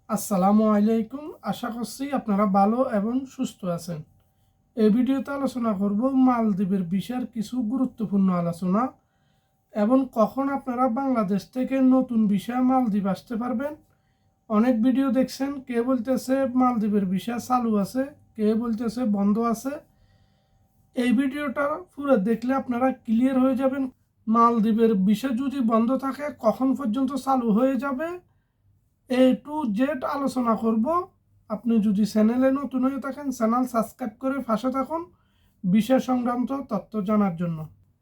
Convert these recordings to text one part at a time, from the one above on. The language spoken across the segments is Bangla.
আসসালামু আলাইকুম। আশা করছি আপনারা ভালো এবং সুস্থ আছেন। এই ভিডিওতে আলোচনা করব মালদ্বীপের ভিসার কিছু গুরুত্বপূর্ণ আলোচনা এবং কখন আপনারা বাংলাদেশ থেকে নতুন ভিসা মালদ্বীপ আসতে পারবেন। অনেক ভিডিও দেখছেন, কে বলতেছে মালদ্বীপের ভিসা চালু আছে, কে বলতেছে বন্ধ আছে। এই ভিডিওটা পুরো দেখলে আপনারা ক্লিয়ার হয়ে যাবেন মালদ্বীপের ভিসা যদি বন্ধ থাকে কখন পর্যন্ত চালু হয়ে যাবে। A to Z আলোচনা করব। আপনি যদি চ্যানেলে নতুন হয়ে থাকেন চ্যানেল সাবস্ক্রাইব করে পাশে থাকুন বিষয় সংক্রান্ত তথ্য জানার জন্য।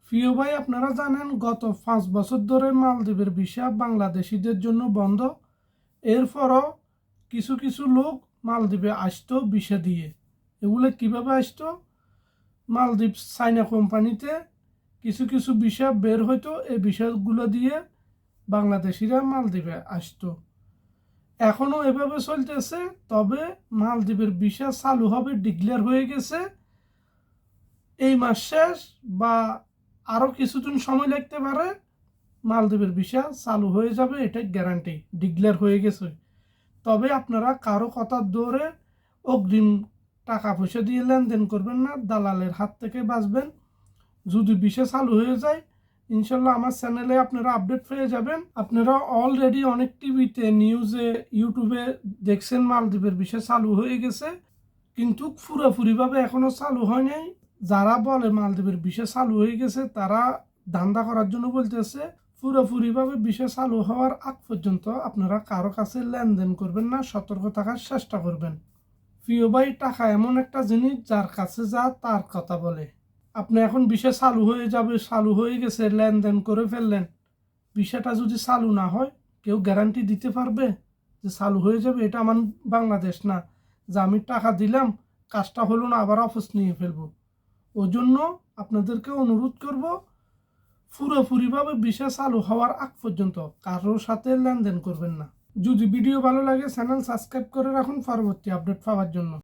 প্রিয় ভাই, আপনারা জানেন গত 5 বছর ধরে মালদ্বীপের ভিসা বাংলাদেশিদের জন্য বন্ধ। এরপরও কিছু কিছু লোক মালদ্বীপে আসতো ভিসা দিয়ে। এগুলো কিভাবে আসতো? মালদ্বীপ চাইনা কোম্পানিতে কিছু কিছু ভিসা বের হইতো, এই ভিসাগুলো দিয়ে বাংলাদেশিরা মালদ্বীপে আসতো। এখনও এভাবে চলতেছে, তবে মালদ্বীপের ভিসা চালু হবে ডিক্লেয়ার হয়ে গেছে। এই মাস শেষ বা আরও কিছুদিন সময় লাগতে পারে, মালদ্বীপের ভিসা চালু হয়ে যাবে, এটা গ্যারান্টি, ডিক্লেয়ার হয়ে গেছে। তবে আপনারা কারো কথা ধরে অগ্রিম টাকা পয়সা দিয়ে লেনদেন করবেন না, দালালের হাত থেকে বাঁচবেন। যদি ভিসা চালু হয়ে যায় ইনশাল্লাহ আমার চ্যানেলে আপনারা আপডেট পেয়ে যাবেন। আপনারা অলরেডি অনেক টিভিতে, নিউজে, ইউটিউবে দেখছেন মালদ্বীপের ভিসা চালু হয়ে গেছে, কিন্তু পুরোপুরিভাবে এখনও চালু হয় নাই। যারা বলে মালদ্বীপের ভিসা চালু হয়ে গেছে তারা ধান্দা করার জন্য বলতেছে। পুরোপুরিভাবে ভিসা চালু হওয়ার আগ পর্যন্ত আপনারা কারো কাছে লেনদেন করবেন না, সতর্ক থাকার চেষ্টা করবেন। প্রিয় ভাই, টাকা এমন একটা জিনিস যার কাছে যা তার কথা বলে। আপনি এখন ভিসা চালু হয়ে যাবে, চালু হয়ে গেছে, লেনদেন করে ফেললেন, ভিসাটা যদি চালু না হয় কেউ গ্যারান্টি দিতে পারবে যে চালু হয়ে যাবে? এটা আমার বাংলাদেশ না যে আমি টাকা দিলাম, কাজটা হলো না, আবার অফিস নিয়ে ফেলবো। ওই জন্য আপনাদেরকে অনুরোধ করব, পুরোপুরিভাবে ভিসা চালু হওয়ার আগ পর্যন্ত কারোর সাথে লেনদেন করবেন না। যদি ভিডিও ভালো লাগে চ্যানেল সাবস্ক্রাইব করে রাখুন পরবর্তী আপডেট পাওয়ার জন্য।